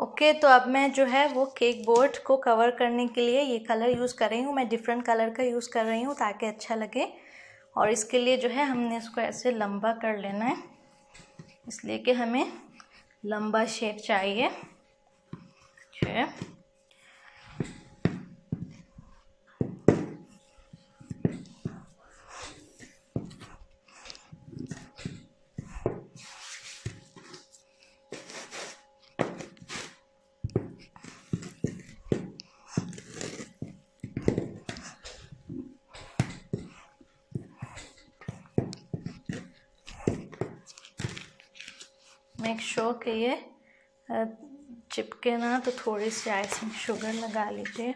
Okay, तो अब मैं जो है वो केक बोर्ड को कवर करने के लिए ये कलर यूज़ कर रही हूँ। मैं डिफरेंट कलर का यूज़ कर रही हूँ ताकि अच्छा लगे। और इसके लिए जो है हमने इसको ऐसे लंबा कर लेना है, इसलिए कि हमें लंबा शेप चाहिए। मेक श्योर कि ये चिपके ना, तो थोड़ी सी आइसिंग शुगर लगा लीजिए।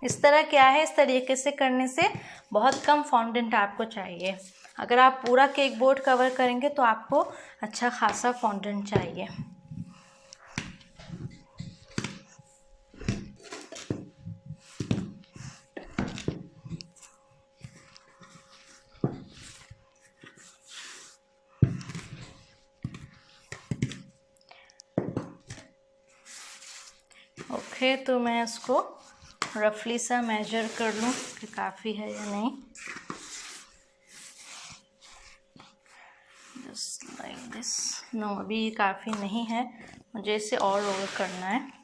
इस तरह क्या है, इस तरीके से करने से बहुत कम फॉन्डेंट आपको चाहिए। अगर आप पूरा केक बोर्ड कवर करेंगे तो आपको अच्छा खासा फॉन्डेंट चाहिए। ओके, तो मैं इसको रफली सा मेजर कर लूँ कि काफ़ी है या नहीं। Just like this. नो, अभी ये काफ़ी नहीं है, मुझे इसे और रोल करना है।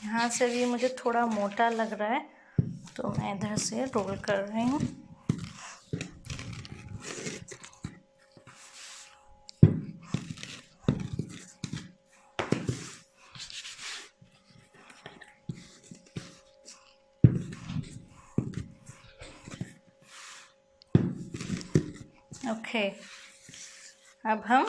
यहाँ से भी मुझे थोड़ा मोटा लग रहा है, तो मैं इधर से रोल कर रही हूँ। ओके, अब हम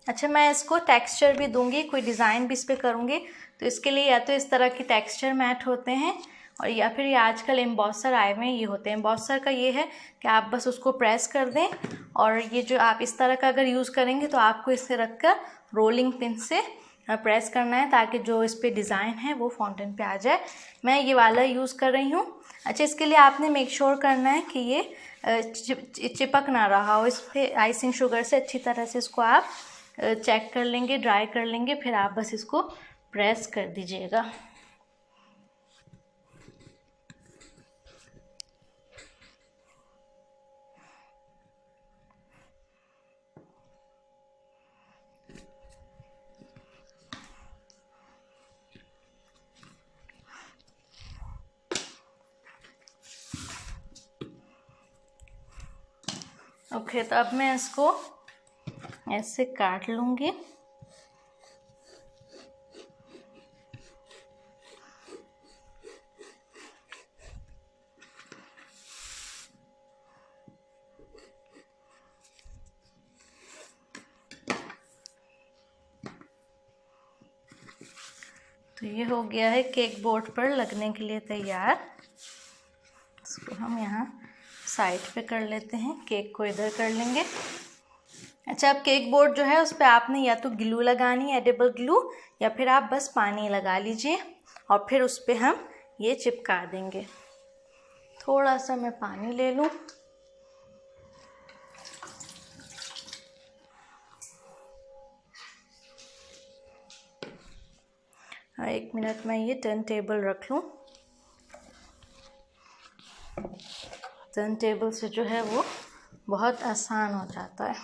अच्छा, मैं इसको टेक्सचर भी दूंगी, कोई डिज़ाइन भी इस पर करूँगी। तो इसके लिए या तो इस तरह के टेक्सचर मैट होते हैं, और या फिर ये आजकल एम्बॉसर आए हुए हैं, ये होते हैं। एम्बॉसर का ये है कि आप बस उसको प्रेस कर दें, और ये जो आप इस तरह का अगर यूज़ करेंगे तो आपको इसे रख कर रोलिंग पिन से प्रेस करना है, ताकि जो इस पर डिज़ाइन है वो फाउंटेन पे आ जाए। मैं ये वाला यूज़ कर रही हूँ। अच्छा, इसके लिए आपने मेक श्योर करना है कि ये चिपक ना रहा हो। इस पर आइसिंग शुगर से अच्छी तरह से इसको आप चेक कर लेंगे, ड्राई कर लेंगे, फिर आप बस इसको प्रेस कर दीजिएगा। ओके, तो अब मैं इसको ऐसे काट लूँगी। तो ये हो गया है केक बोर्ड पर लगने के लिए तैयार। इसको हम यहाँ साइड पे कर लेते हैं, केक को इधर कर लेंगे। अच्छा, अब केक बोर्ड जो है उस पर आपने या तो ग्लू लगानी है, एडिबल ग्लू, या फिर आप बस पानी लगा लीजिए और फिर उस पर हम ये चिपका देंगे। थोड़ा सा मैं पानी ले लूँ। और 1 मिनट में ये टर्न टेबल रख लूँ। टर्न टेबल से जो है वो बहुत आसान हो जाता है।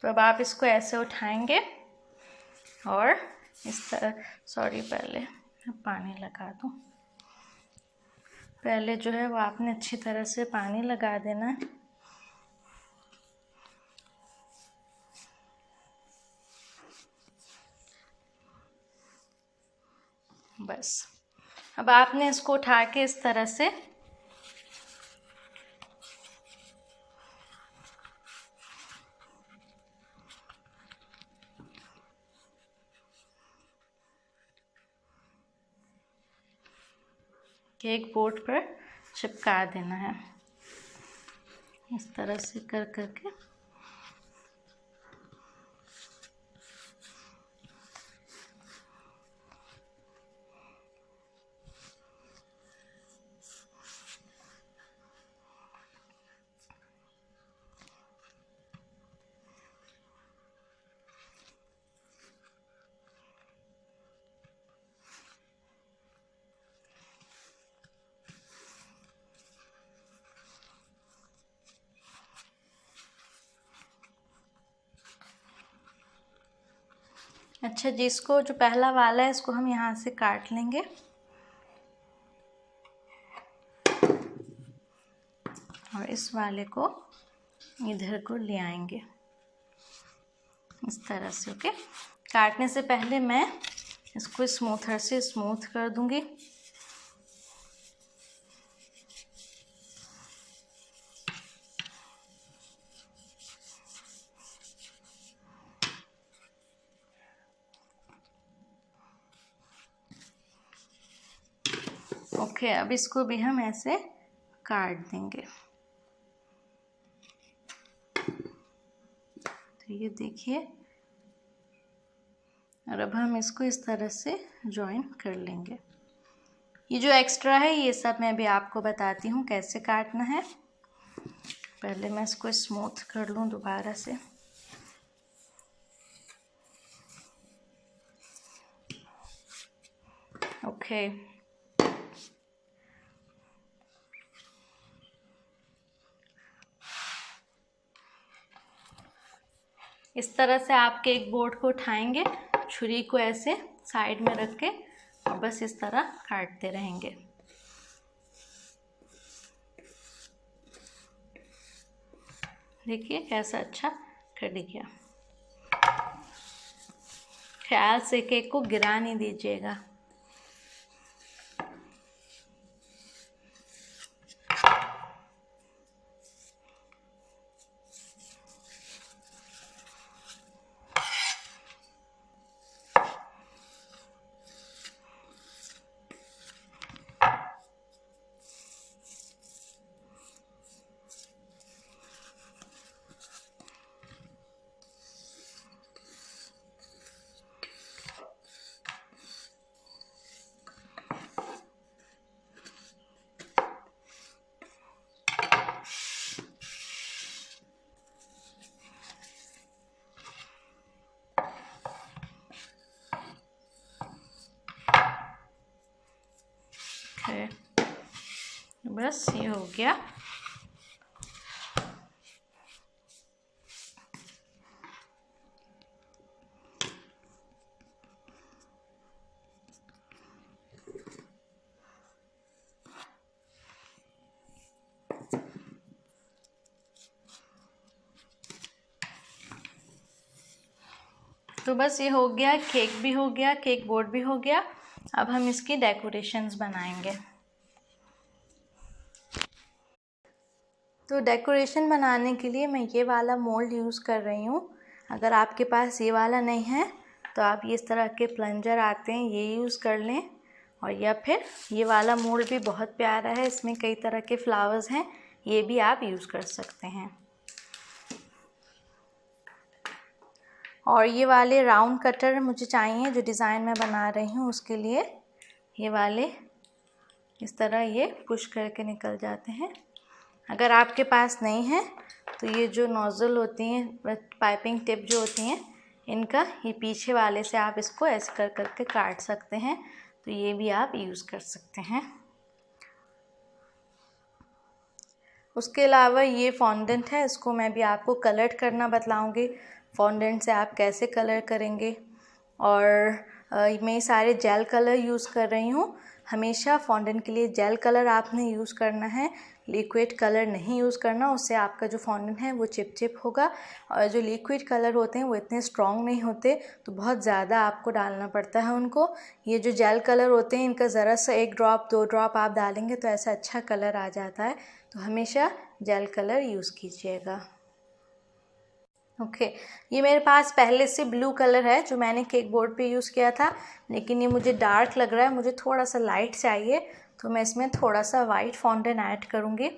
तो अब आप इसको ऐसे उठाएंगे और इस तरह, सॉरी पहले पानी लगा दूँ। पहले जो है वो आपने अच्छी तरह से पानी लगा देना है। बस अब आपने इसको उठा के इस तरह से केक बोर्ड पर चिपका देना है, इस तरह से कर करके। अच्छा जी, इसको जो पहला वाला है इसको हम यहाँ से काट लेंगे और इस वाले को इधर को ले आएंगे इस तरह से। ओके, काटने से पहले मैं इसको स्मूथर से स्मूथ कर दूंगी। ओके, अब इसको भी हम ऐसे काट देंगे। तो ये देखिए, और अब हम इसको इस तरह से जॉइन कर लेंगे। ये जो एक्स्ट्रा है ये सब मैं भी आपको बताती हूँ कैसे काटना है। पहले मैं इसको स्मूथ कर लूँ दोबारा से। ओके, इस तरह से आप केक बोर्ड को उठाएंगे, छुरी को ऐसे साइड में रख के और बस इस तरह काटते रहेंगे। देखिए कैसा अच्छा कट गया। ख्याल से केक को गिरा नहीं दीजिएगा। बस ये हो गया। तो बस ये हो गया, केक भी हो गया, केक बोर्ड भी हो गया। अब हम इसकी डेकोरेशंस बनाएंगे। तो डेकोरेशन बनाने के लिए मैं ये वाला मोल्ड यूज़ कर रही हूँ। अगर आपके पास ये वाला नहीं है तो आप इस तरह के प्लंजर आते हैं ये यूज़ कर लें, और या फिर ये वाला मोल्ड भी बहुत प्यारा है, इसमें कई तरह के फ्लावर्स हैं, ये भी आप यूज़ कर सकते हैं। और ये वाले राउंड कटर मुझे चाहिए जो डिज़ाइन मैं बना रही हूँ उसके लिए। ये वाले इस तरह ये पुश करके निकल जाते हैं। अगर आपके पास नहीं है तो ये जो नोज़ल होती हैं, पाइपिंग टिप जो होती हैं, इनका ये पीछे वाले से आप इसको ऐसे कर करके काट सकते हैं। तो ये भी आप यूज़ कर सकते हैं। उसके अलावा ये फॉन्डेंट है, इसको मैं भी आपको कलर करना बतलाऊंगी। फॉन्डेंट से आप कैसे कलर करेंगे। और मैं सारे जेल कलर यूज़ कर रही हूँ। हमेशा फॉन्डेंट के लिए जेल कलर आपने यूज़ करना है, लिक्विड कलर नहीं यूज़ करना, उससे आपका जो फॉन्डेंट है वो चिप होगा। और जो लिक्विड कलर होते हैं वो इतने स्ट्रॉन्ग नहीं होते, तो बहुत ज़्यादा आपको डालना पड़ता है उनको। ये जो जेल कलर होते हैं इनका ज़रा सा 1 ड्रॉप 2 ड्रॉप आप डालेंगे तो ऐसा अच्छा कलर आ जाता है। तो हमेशा जेल कलर यूज़ कीजिएगा। ओके, ये मेरे पास पहले से ब्लू कलर है जो मैंने केक बोर्ड पे यूज़ किया था, लेकिन ये मुझे डार्क लग रहा है, मुझे थोड़ा सा लाइट चाहिए, तो मैं इसमें थोड़ा सा वाइट फॉन्डेंट ऐड करूँगी।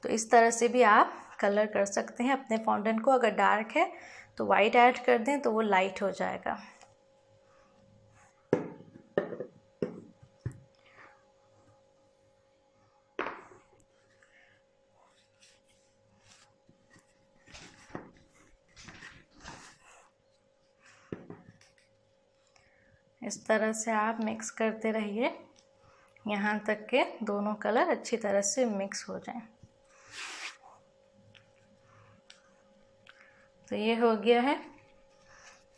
तो इस तरह से भी आप कलर कर सकते हैं अपने फॉन्डेंट को। अगर डार्क है तो वाइट ऐड कर दें तो वो लाइट हो जाएगा। इस तरह से आप मिक्स करते रहिए यहाँ तक के दोनों कलर अच्छी तरह से मिक्स हो जाएं। तो ये हो गया है।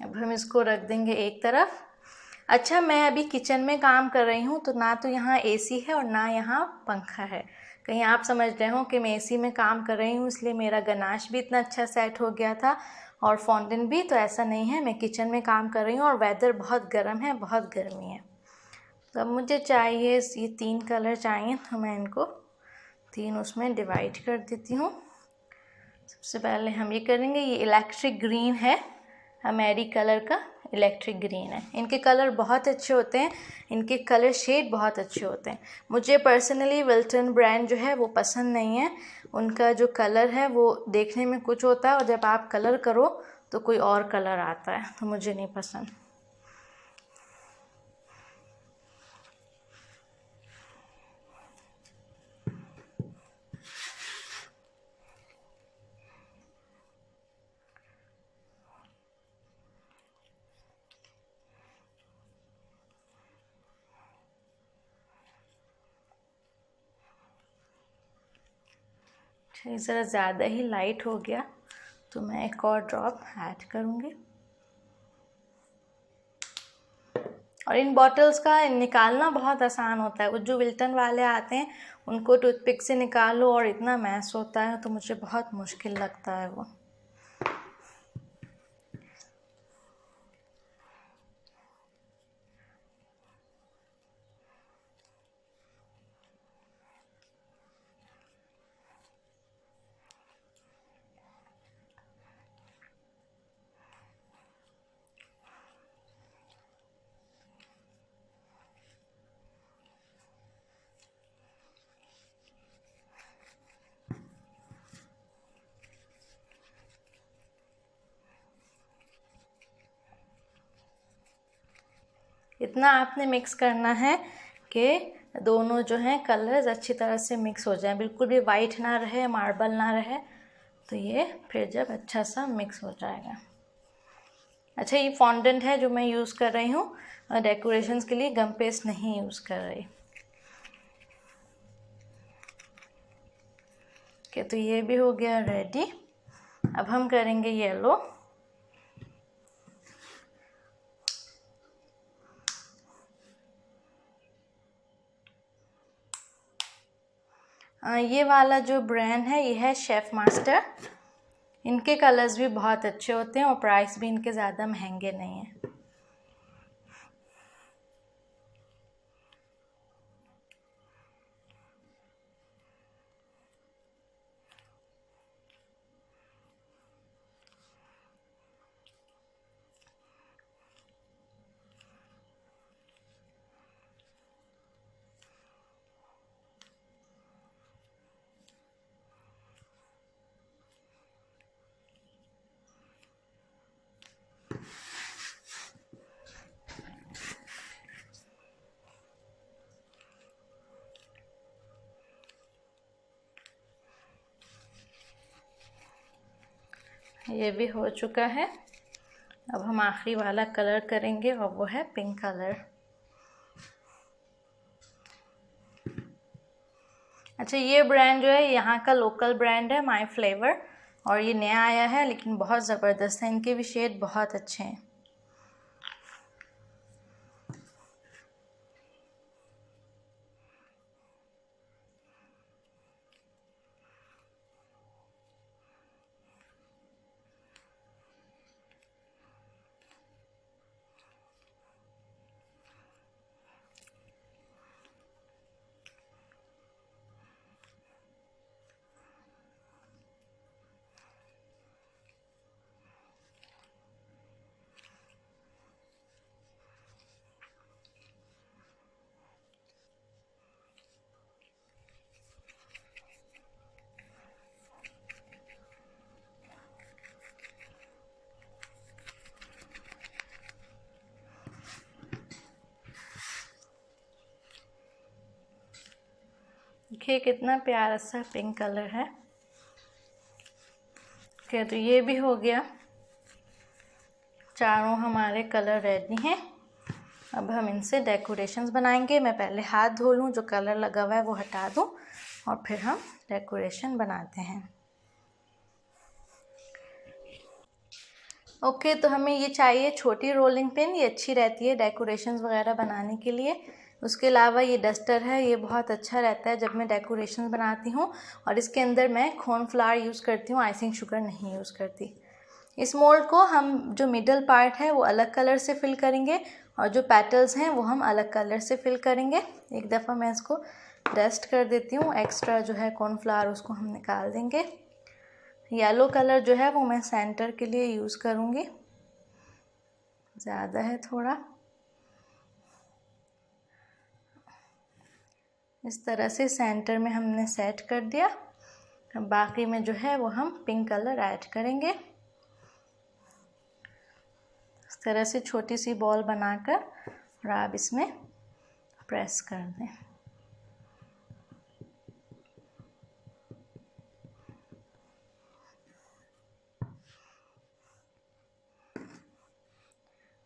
अब हम इसको रख देंगे एक तरफ। अच्छा, मैं अभी किचन में काम कर रही हूँ, तो ना तो यहाँ एसी है और ना यहाँ पंखा है। कहीं आप समझ रहे हो कि मैं एसी में काम कर रही हूँ इसलिए मेरा गनाश भी इतना अच्छा सेट हो गया था और फॉन्डेंट भी, तो ऐसा नहीं है। मैं किचन में काम कर रही हूँ और वेदर बहुत गर्म है, बहुत गर्मी है। तो अब मुझे चाहिए ये 3 कलर चाहिए, तो मैं इनको 3 उसमें डिवाइड कर देती हूँ। सबसे पहले हम ये करेंगे, ये इलेक्ट्रिक ग्रीन है, अमेरी कलर का इलेक्ट्रिक ग्रीन है। इनके कलर बहुत अच्छे होते हैं, इनके कलर शेड बहुत अच्छे होते हैं। मुझे पर्सनली विल्टन ब्रांड जो है वो पसंद नहीं है। उनका जो कलर है वो देखने में कुछ होता है और जब आप कलर करो तो कोई और कलर आता है, तो मुझे नहीं पसंद। ज़रा ज़्यादा ही लाइट हो गया, तो मैं एक और ड्रॉप ऐड करूँगी। और इन बॉटल्स का निकालना बहुत आसान होता है। वो जो विल्टन वाले आते हैं उनको टूथपिक से निकालो और इतना मैस होता है, तो मुझे बहुत मुश्किल लगता है वो। इतना आपने मिक्स करना है कि दोनों जो हैं कलर्स अच्छी तरह से मिक्स हो जाएं, बिल्कुल भी वाइट ना रहे, मार्बल ना रहे। तो ये फिर जब अच्छा सा मिक्स हो जाएगा। अच्छा, ये फॉन्डेंट है जो मैं यूज़ कर रही हूँ डेकोरेशंस के लिए, गम पेस्ट नहीं यूज़ कर रही। ओके, तो ये भी हो गया रेडी। अब हम करेंगे येलो। ये वाला जो ब्रांड है ये है शेफ मास्टर। इनके कलर्स भी बहुत अच्छे होते हैं और प्राइस भी इनके ज़्यादा महंगे नहीं हैं। ये भी हो चुका है। अब हम आखिरी वाला कलर करेंगे और वो है पिंक कलर। अच्छा, ये ब्रांड जो है यहाँ का लोकल ब्रांड है, माई फ्लेवर, और ये नया आया है लेकिन बहुत ज़बरदस्त है, इनके भी शेड बहुत अच्छे हैं। देखिए कितना प्यारा सा पिंक कलर है। ओके, तो ये भी हो गया, चारों हमारे कलर रेडी हैं। अब हम इनसे डेकोरेशंस बनाएंगे। मैं पहले हाथ धो लूँ, जो कलर लगा हुआ है वो हटा दूँ, और फिर हम डेकोरेशन बनाते हैं। ओके, तो हमें ये चाहिए छोटी रोलिंग पिन, ये अच्छी रहती है डेकोरेशंस वगैरह बनाने के लिए। उसके अलावा ये डस्टर है, ये बहुत अच्छा रहता है जब मैं डेकोरेशन बनाती हूँ, और इसके अंदर मैं कॉर्नफ्लावर यूज़ करती हूँ, आइसिंग शुगर नहीं यूज़ करती। इस मोल्ड को हम जो मिडल पार्ट है वो अलग कलर से फिल करेंगे, और जो पेटल्स हैं वो हम अलग कलर से फिल करेंगे। एक दफ़ा मैं इसको डस्ट कर देती हूँ, एक्स्ट्रा जो है कॉर्नफ्लावर उसको हम निकाल देंगे। येलो कलर जो है वो मैं सेंटर के लिए यूज़ करूँगी, ज़्यादा है थोड़ा। इस तरह से सेंटर में हमने सेट कर दिया। अब बाकी में जो है वो हम पिंक कलर ऐड करेंगे। इस तरह से छोटी सी बॉल बनाकर और आप इसमें प्रेस कर दें।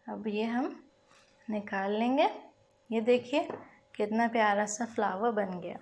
अब ये हम निकाल लेंगे। ये देखिए कितना प्यारा सा फ्लावर बन गया।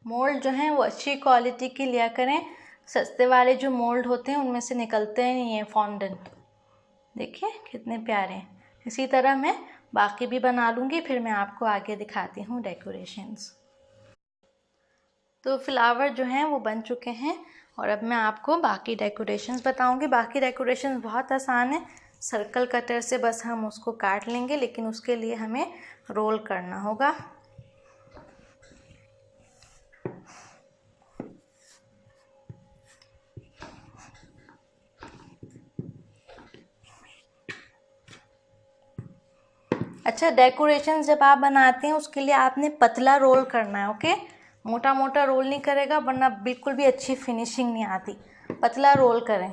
मोल्ड जो हैं वो अच्छी क्वालिटी की लिया करें। सस्ते वाले जो मोल्ड होते हैं उनमें से निकलते ही नहीं है फॉन्डेंट। देखिए कितने प्यारे हैं। इसी तरह मैं बाकी भी बना लूँगी, फिर मैं आपको आगे दिखाती हूँ डेकोरेशंस। तो फ्लावर जो हैं वो बन चुके हैं, और अब मैं आपको बाकी डेकोरेशंस बताऊँगी। बाकी डेकोरेशंस बहुत आसान है, सर्कल कटर से बस हम उसको काट लेंगे, लेकिन उसके लिए हमें रोल करना होगा। अच्छा, डेकोरेशन जब आप बनाते हैं उसके लिए आपने पतला रोल करना है, ओके। मोटा मोटा रोल नहीं करेगा वरना बिल्कुल भी अच्छी फिनिशिंग नहीं आती। पतला रोल करें।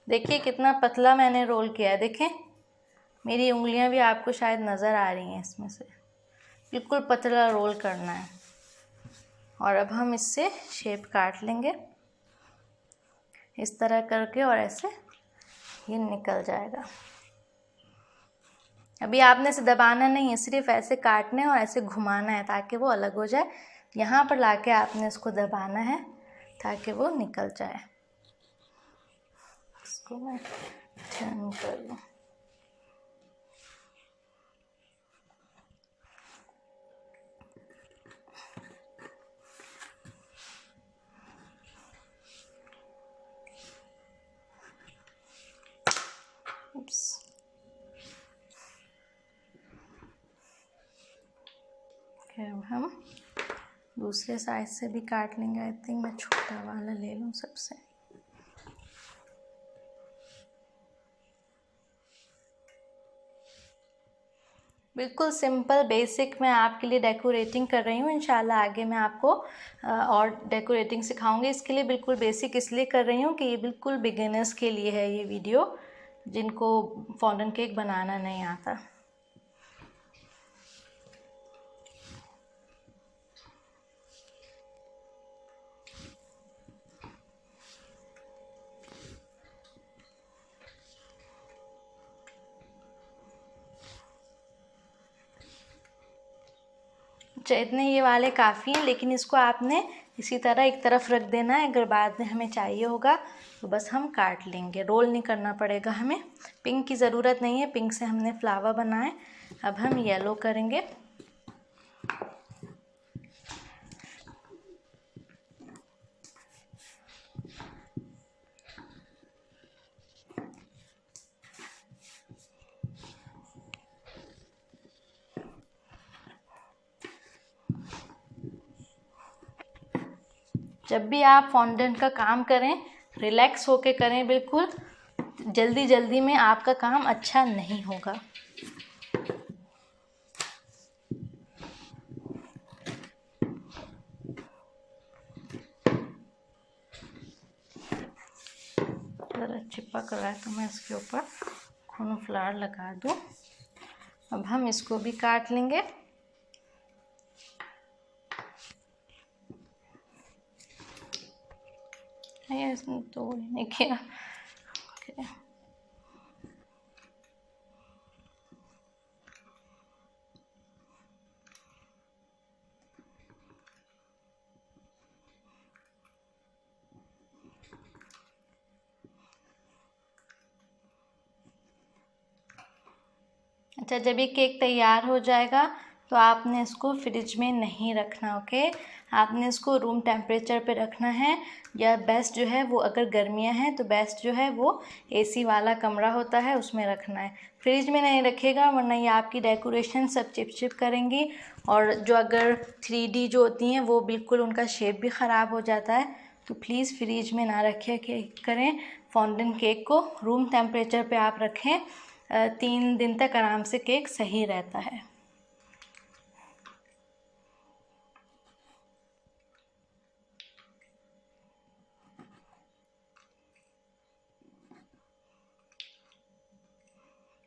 देखिए कितना पतला मैंने रोल किया है। देखें मेरी उंगलियां भी आपको शायद नज़र आ रही हैं इसमें से। बिल्कुल पतला रोल करना है, और अब हम इससे शेप काट लेंगे इस तरह करके, और ऐसे ये निकल जाएगा। अभी आपने इसे दबाना नहीं है, सिर्फ ऐसे काटने और ऐसे घुमाना है ताकि वो अलग हो जाए। यहाँ पर लाके आपने इसको दबाना है ताकि वो निकल जाए। इसको मैं टर्न कर लूँ। फिर हम दूसरे साइड से भी काट लेंगे। आई थिंक मैं छोटा वाला ले लूँ सबसे। बिल्कुल सिंपल बेसिक मैं आपके लिए डेकोरेटिंग कर रही हूँ। इंशाल्लाह आगे मैं आपको और डेकोरेटिंग सिखाऊंगी। इसके लिए बिल्कुल बेसिक इसलिए कर रही हूँ कि ये बिल्कुल बिगिनर्स के लिए है ये वीडियो, जिनको फॉन्डन केक बनाना नहीं आता। इतने ये वाले काफ़ी हैं, लेकिन इसको आपने इसी तरह एक तरफ रख देना है। अगर बाद में हमें चाहिए होगा तो बस हम काट लेंगे, रोल नहीं करना पड़ेगा हमें। पिंक की ज़रूरत नहीं है, पिंक से हमने फ्लावर बनाए। अब हम येलो करेंगे। जब भी आप फॉन्डेंट का काम करें रिलैक्स होके करें, बिल्कुल जल्दी जल्दी में आपका काम अच्छा नहीं होगा। ज़रा चिपक रहा है तो मैं इसके ऊपर कॉर्नफ्लावर लगा दूँ। अब हम इसको भी काट लेंगे। इसने तो नहीं किया। अच्छा, जब ये केक तैयार हो जाएगा तो आपने इसको फ्रिज में नहीं रखना। ओके, आपने इसको रूम टेम्परेचर पे रखना है, या बेस्ट जो है वो, अगर गर्मियां हैं तो बेस्ट जो है वो एसी वाला कमरा होता है उसमें रखना है। फ्रिज में नहीं रखेगा वरना ये आपकी डेकोरेशन सब चिपचिप करेंगी, और जो अगर 3D जो होती हैं वो बिल्कुल उनका शेप भी ख़राब हो जाता है। तो प्लीज़ फ्रिज में ना रखे करें फॉन्डन केक को, रूम टेम्परेचर पे आप रखें। 3 दिन तक आराम से केक सही रहता है।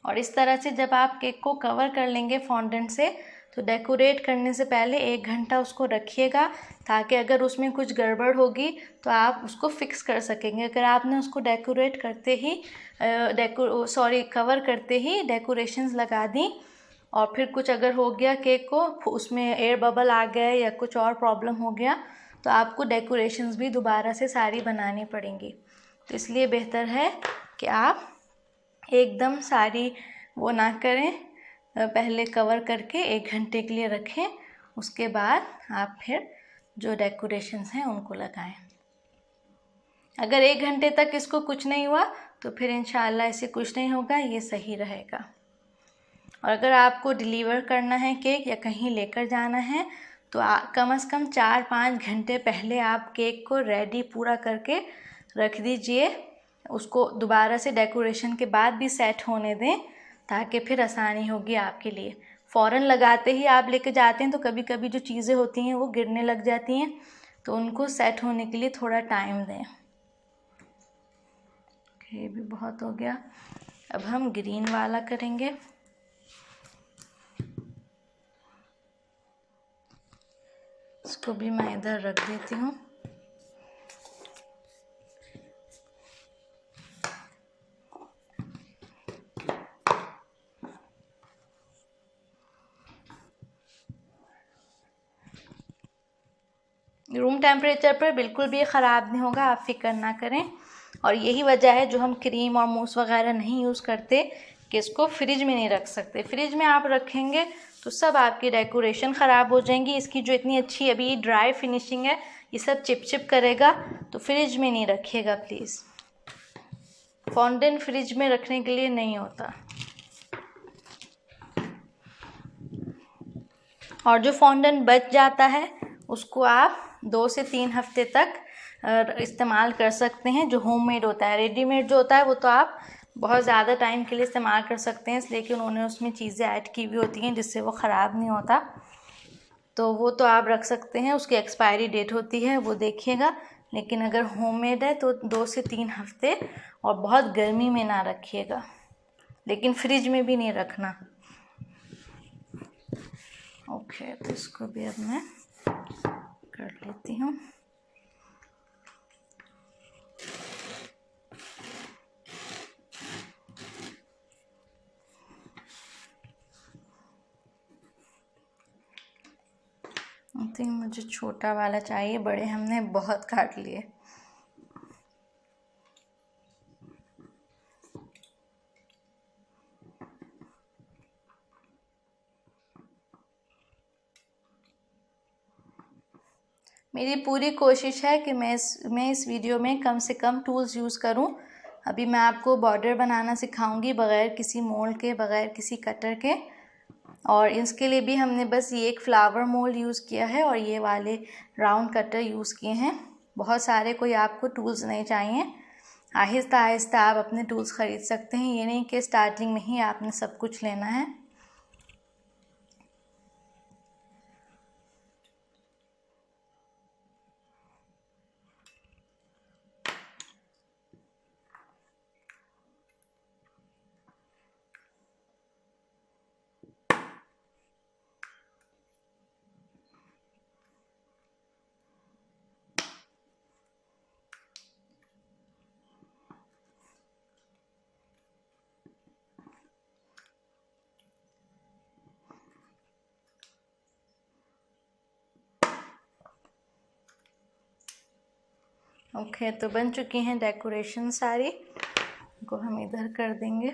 और इस तरह से जब आप केक को कवर कर लेंगे फॉन्डेंट से, तो डेकोरेट करने से पहले 1 घंटा उसको रखिएगा, ताकि अगर उसमें कुछ गड़बड़ होगी तो आप उसको फिक्स कर सकेंगे। अगर आपने उसको डेकोरेट करते ही कवर करते ही डेकोरेशंस लगा दी और फिर कुछ अगर हो गया केक को, उसमें एयर बबल आ गए या कुछ और प्रॉब्लम हो गया, तो आपको डेकोरेशंस भी दोबारा से सारी बनानी पड़ेंगी। तो इसलिए बेहतर है कि आप एकदम सारी वो ना करें, पहले कवर करके 1 घंटे के लिए रखें, उसके बाद आप फिर जो डेकोरेशंस हैं उनको लगाएं। अगर 1 घंटे तक इसको कुछ नहीं हुआ तो फिर इंशाल्लाह इसे कुछ नहीं होगा, ये सही रहेगा। और अगर आपको डिलीवर करना है केक या कहीं लेकर जाना है तो कम से कम 4-5 घंटे पहले आप केक को रेडी पूरा करके रख दीजिए। उसको दोबारा से डेकोरेशन के बाद भी सेट होने दें, ताकि फिर आसानी होगी आपके लिए। फ़ौरन लगाते ही आप लेके जाते हैं तो कभी कभी जो चीज़ें होती हैं वो गिरने लग जाती हैं, तो उनको सेट होने के लिए थोड़ा टाइम दें। ये भी बहुत हो गया। अब हम ग्रीन वाला करेंगे। इसको भी मैं इधर रख देती हूँ। रूम टेम्परेचर पर बिल्कुल भी ख़राब नहीं होगा, आप फिक्र ना करें। और यही वजह है जो हम क्रीम और मूस वगैरह नहीं यूज़ करते कि इसको फ्रिज में नहीं रख सकते। फ्रिज में आप रखेंगे तो सब आपकी डेकोरेशन ख़राब हो जाएंगी। इसकी जो इतनी अच्छी अभी ड्राई फिनिशिंग है, ये सब चिपचिप करेगा, तो फ्रिज में नहीं रखिएगा प्लीज़। फॉन्डेंट फ्रिज में रखने के लिए नहीं होता। और जो फॉन्डेंट बच जाता है उसको आप 2 से 3 हफ्ते तक इस्तेमाल कर सकते हैं, जो होममेड होता है। रेडीमेड जो होता है वो तो आप बहुत ज़्यादा टाइम के लिए इस्तेमाल कर सकते हैं, इसलिए कि उन्होंने उसमें चीज़ें ऐड की हुई होती हैं जिससे वो ख़राब नहीं होता, तो वो तो आप रख सकते हैं। उसकी एक्सपायरी डेट होती है वो देखिएगा। लेकिन अगर होममेड है तो 2 से 3 हफ्ते, और बहुत गर्मी में ना रखिएगा, लेकिन फ्रिज में भी नहीं रखना। ओके, तो इसको भी अब मैं कर लेती हूँ। आई थिंक मुझे छोटा वाला चाहिए, बड़े हमने बहुत काट लिए। मेरी पूरी कोशिश है कि मैं इस वीडियो में कम से कम टूल्स यूज़ करूं। अभी मैं आपको बॉर्डर बनाना सिखाऊंगी बग़ैर किसी मोल्ड के, बग़ैर किसी कटर के। और इसके लिए भी हमने बस ये एक फ्लावर मोल्ड यूज़ किया है और ये वाले राउंड कटर यूज़ किए हैं। बहुत सारे कोई आपको टूल्स नहीं चाहिए, आहिस्ता आहिस्ता आप अपने टूल्स ख़रीद सकते हैं। ये नहीं कि स्टार्टिंग में ही आपने सब कुछ लेना है। ओके, तो बन चुकी हैं डेकोरेशन सारी, को हम इधर कर देंगे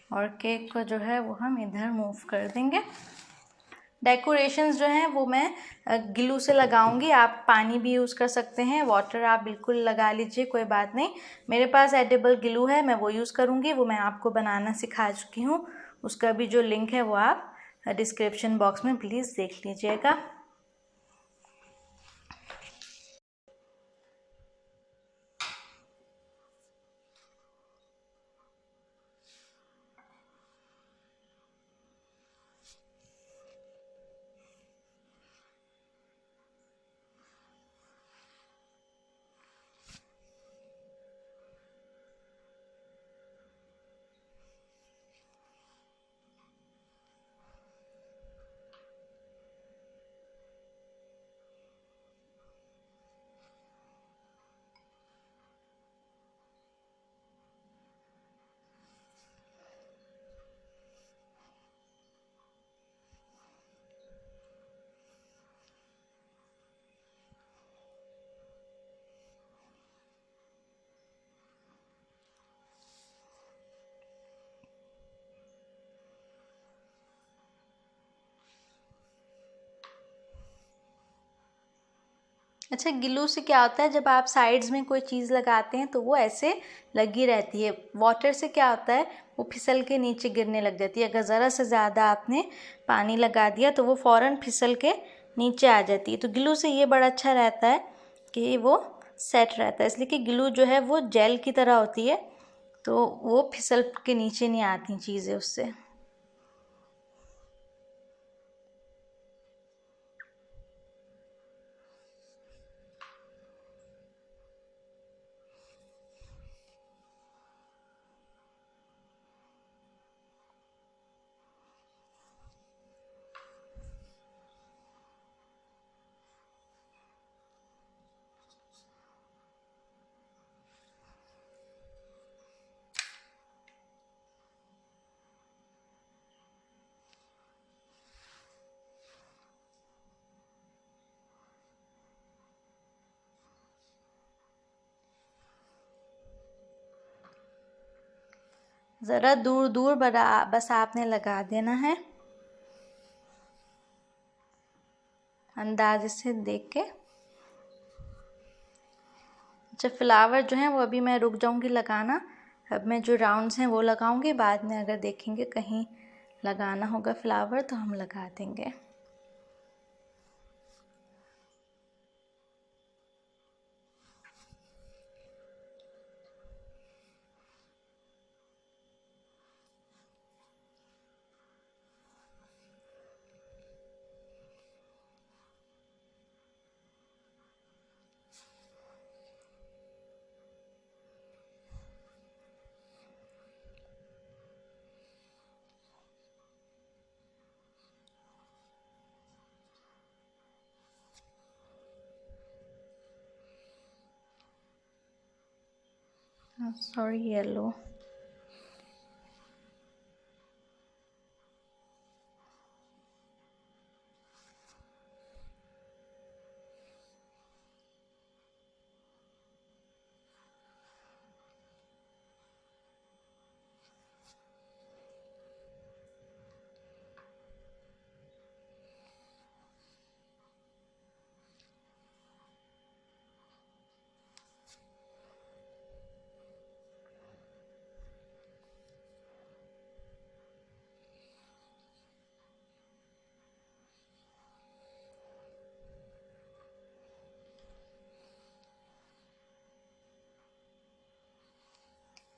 और केक को जो है वो हम इधर मूव कर देंगे। डेकोरेशंस जो हैं वो मैं ग्लू से लगाऊंगी। आप पानी भी यूज़ कर सकते हैं, वाटर आप बिल्कुल लगा लीजिए, कोई बात नहीं। मेरे पास एडिबल ग्लू है, मैं वो यूज़ करूंगी। वो मैं आपको बनाना सिखा चुकी हूँ, उसका भी जो लिंक है वो आप डिस्क्रिप्शन बॉक्स में प्लीज़ देख लीजिएगा। अच्छा, ग्लू से क्या होता है, जब आप साइड्स में कोई चीज़ लगाते हैं तो वो ऐसे लगी रहती है। वाटर से क्या होता है, वो फिसल के नीचे गिरने लग जाती है। अगर ज़रा से ज़्यादा आपने पानी लगा दिया तो वो फ़ौरन फिसल के नीचे आ जाती है। तो ग्लू से ये बड़ा अच्छा रहता है कि वो सेट रहता है, इसलिए कि ग्लू जो है वो जेल की तरह होती है, तो वो फिसल के नीचे नहीं आती चीज़ें उससे। ज़रा दूर दूर बस आपने लगा देना है, अंदाजे से देख के। अच्छा, फ्लावर जो है वो अभी मैं रुक जाऊंगी लगाना, अब मैं जो राउंड्स हैं वो लगाऊंगी, बाद में अगर देखेंगे कहीं लगाना होगा फ्लावर तो हम लगा देंगे। Sorry, yellow.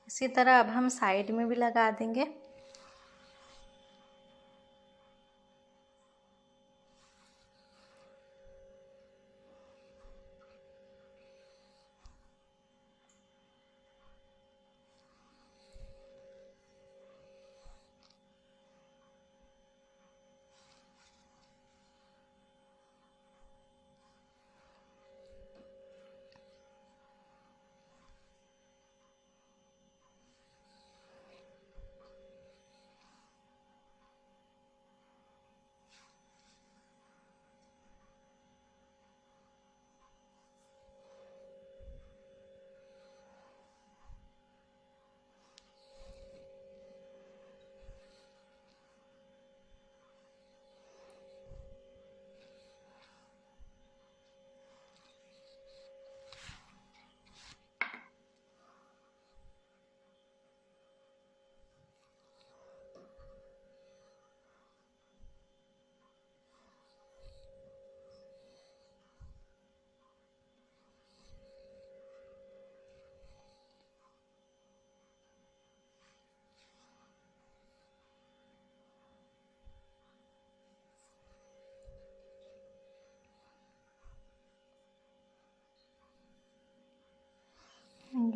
इसी तरह अब हम साइड में भी लगा देंगे।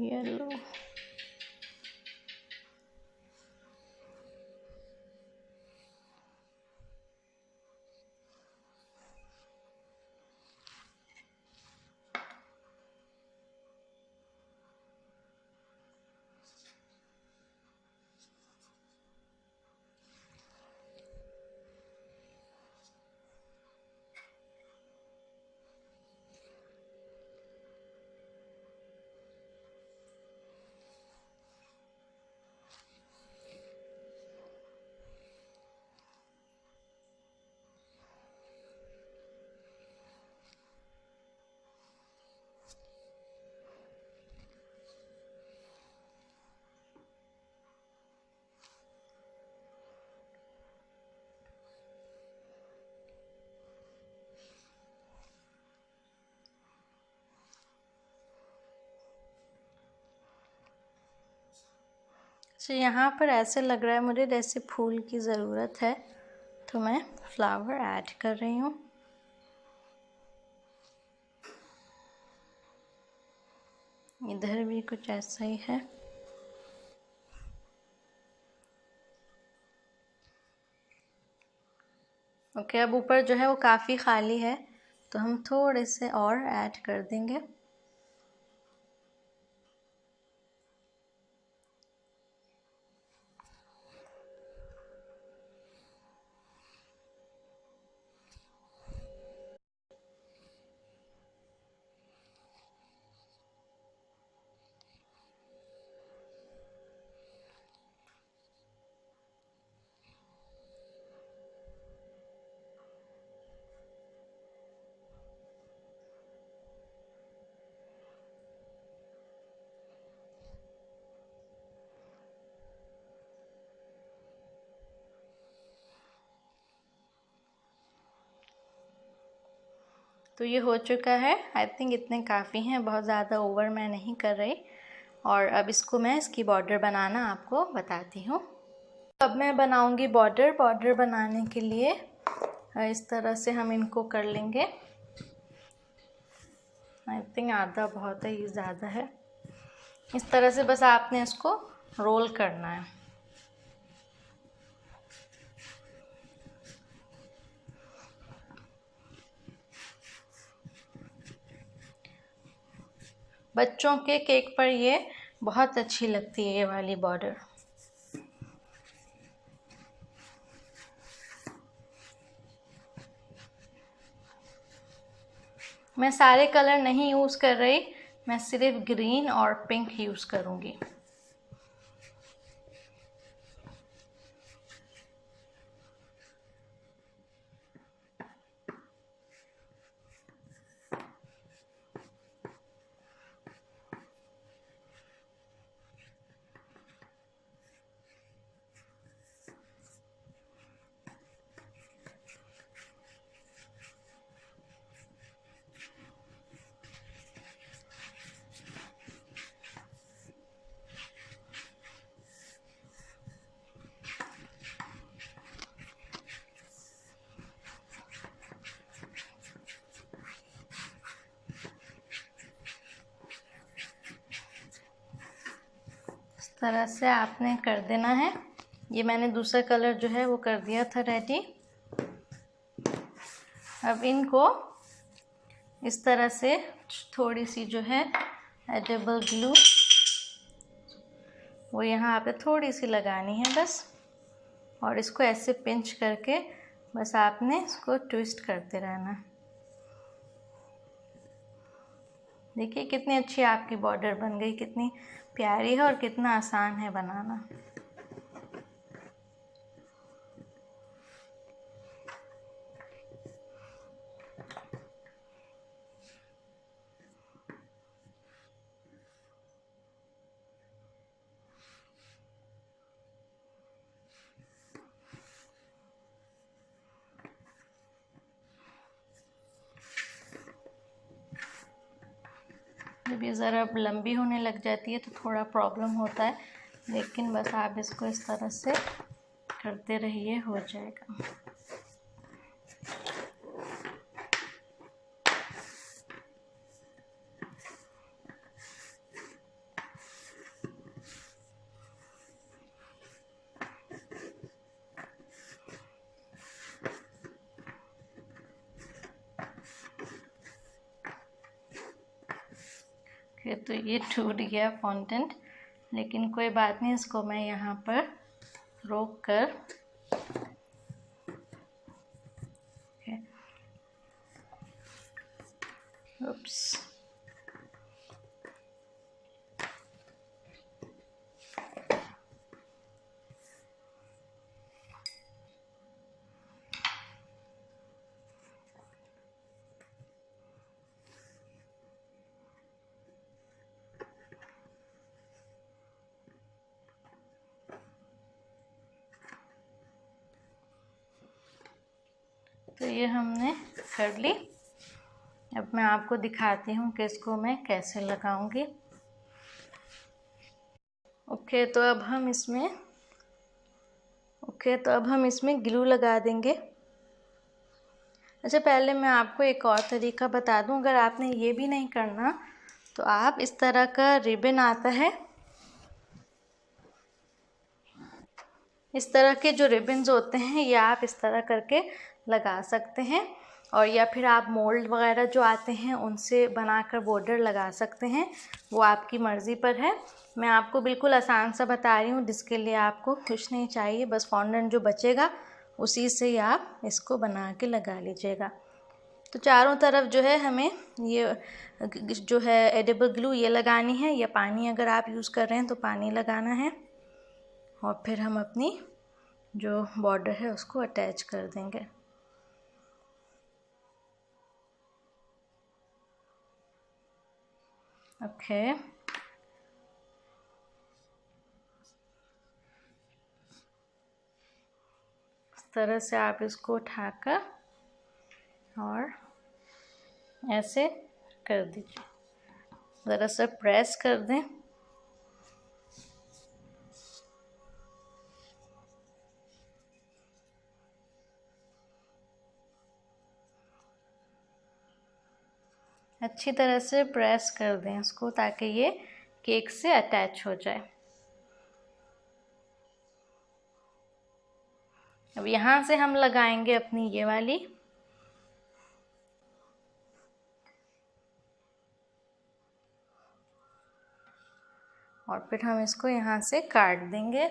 येलो। तो यहाँ पर ऐसे लग रहा है मुझे जैसे फूल की ज़रूरत है, तो मैं फ्लावर ऐड कर रही हूँ। इधर भी कुछ ऐसा ही है। ओके, अब ऊपर जो है वो काफ़ी खाली है, तो हम थोड़े से और ऐड कर देंगे। तो ये हो चुका है, आई थिंक इतने काफ़ी हैं, बहुत ज़्यादा ओवर मैं नहीं कर रही। और अब इसको मैं इसकी बॉर्डर बनाना आपको बताती हूँ। अब मैं बनाऊँगी बॉर्डर। बॉर्डर बनाने के लिए इस तरह से हम इनको कर लेंगे। आई थिंक आधा बहुत है, ये ज़्यादा है। इस तरह से बस आपने इसको रोल करना है। बच्चों के केक पर ये बहुत अच्छी लगती है, ये वाली बॉर्डर। मैं सारे कलर नहीं यूज़ कर रही, मैं सिर्फ ग्रीन और पिंक यूज़ करूँगी। तरह से आपने कर देना है। ये मैंने दूसरा कलर जो है वो कर दिया था रेडी। अब इनको इस तरह से थोड़ी सी जो है एडिबल ग्लू वो यहाँ पे थोड़ी सी लगानी है बस, और इसको ऐसे पिंच करके बस आपने इसको ट्विस्ट करते रहना। देखिए कितनी अच्छी आपकी बॉर्डर बन गई, कितनी प्यारी है और कितना आसान है बनाना। जब ये ज़रा लंबी होने लग जाती है तो थोड़ा प्रॉब्लम होता है, लेकिन बस आप इसको इस तरह से करते रहिए, हो जाएगा। तो ये टूट गया फॉन्टेंट, लेकिन कोई बात नहीं, इसको मैं यहाँ पर रोक कर उप्स तो ये हमने कर ली। अब मैं आपको दिखाती हूँ कि इसको मैं कैसे लगाऊंगी। तो अब हम इसमें ग्लू लगा देंगे। अच्छा, पहले मैं आपको एक और तरीका बता दूं, अगर आपने ये भी नहीं करना तो आप इस तरह का रिबन आता है, इस तरह के जो रिबन्स होते हैं ये आप इस तरह करके लगा सकते हैं, और या फिर आप मोल्ड वगैरह जो आते हैं उनसे बनाकर बॉर्डर लगा सकते हैं, वो आपकी मर्ज़ी पर है। मैं आपको बिल्कुल आसान सा बता रही हूँ, जिसके लिए आपको कुछ नहीं चाहिए, बस फॉन्डेंट जो बचेगा उसी से ही आप इसको बना के लगा लीजिएगा। तो चारों तरफ जो है हमें ये जो है एडिबल ग्लू ये लगानी है, या पानी अगर आप यूज़ कर रहे हैं तो पानी लगाना है, और फिर हम अपनी जो बॉर्डर है उसको अटैच कर देंगे। इस तरह से आप इसको उठाकर और ऐसे कर दीजिए, ज़रा सा प्रेस कर दें। अच्छी तरह से प्रेस कर दें इसको ताकि ये केक से अटैच हो जाए। अब यहाँ से हम लगाएंगे अपनी ये वाली, और फिर हम इसको यहाँ से काट देंगे।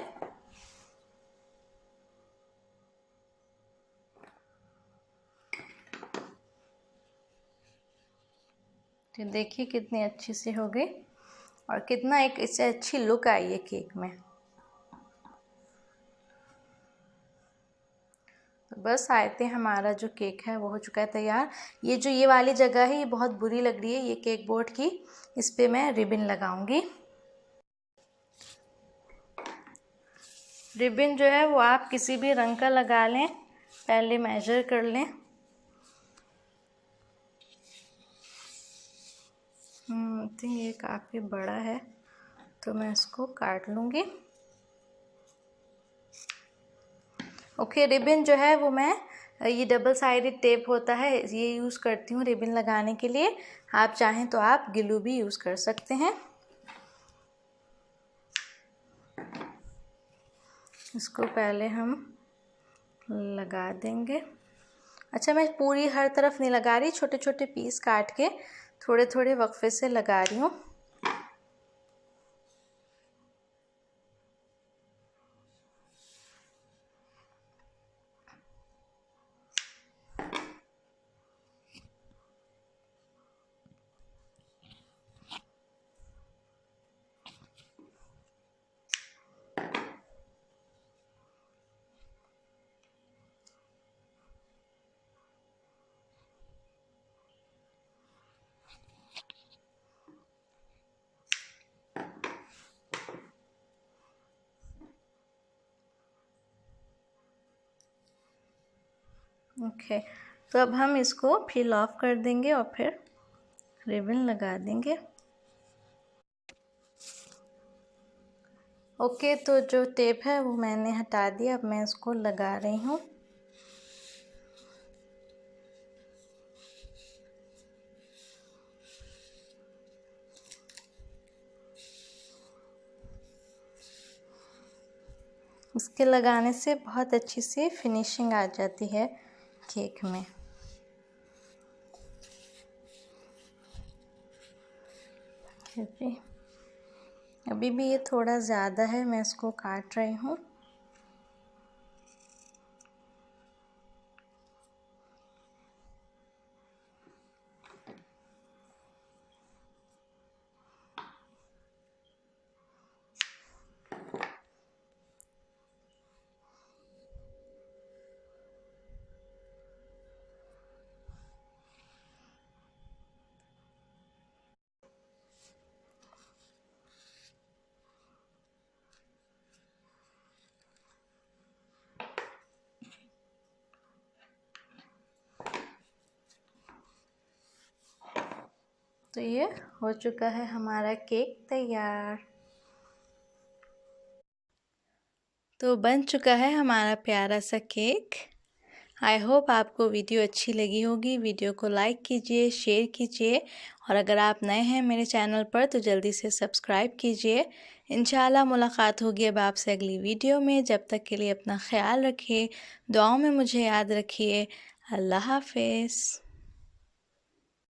तो देखिए कितनी अच्छी सी हो गई और कितना एक इससे अच्छी लुक आई है केक में। तो बस आयते हमारा जो केक है वो हो चुका है तैयार। ये जो ये वाली जगह है ये बहुत बुरी लग रही है ये केक बोर्ड की, इस पे मैं रिबन लगाऊंगी। रिबन जो है वो आप किसी भी रंग का लगा लें, पहले मेजर कर लें। तो ये काफ़ी बड़ा है तो मैं इसको काट लूँगी। ओके, रिबन जो है वो मैं ये डबल साइडेड टेप होता है ये यूज़ करती हूँ रिबन लगाने के लिए। आप चाहें तो आप ग्लू भी यूज़ कर सकते हैं। इसको पहले हम लगा देंगे। अच्छा, मैं पूरी हर तरफ नहीं लगा रही, छोटे छोटे पीस काट के थोड़े थोड़े वक्फे से लगा रही हूँ। ओके, तो अब हम इसको पील ऑफ कर देंगे और फिर रिबन लगा देंगे। ओके, तो जो टेप है वो मैंने हटा दिया, अब मैं इसको लगा रही हूँ। इसके लगाने से बहुत अच्छी सी फिनिशिंग आ जाती है केक में। जी, अभी भी ये थोड़ा ज़्यादा है, मैं इसको काट रही हूँ। तो ये हो चुका है हमारा केक तैयार। तो बन चुका है हमारा प्यारा सा केक। आई होप आपको वीडियो अच्छी लगी होगी। वीडियो को लाइक कीजिए, शेयर कीजिए, और अगर आप नए हैं मेरे चैनल पर तो जल्दी से सब्सक्राइब कीजिए। इंशाल्लाह मुलाकात होगी अब आपसे अगली वीडियो में। जब तक के लिए अपना ख्याल रखिए, दुआओं में मुझे याद रखिए। अल्लाह हाफ़िज़।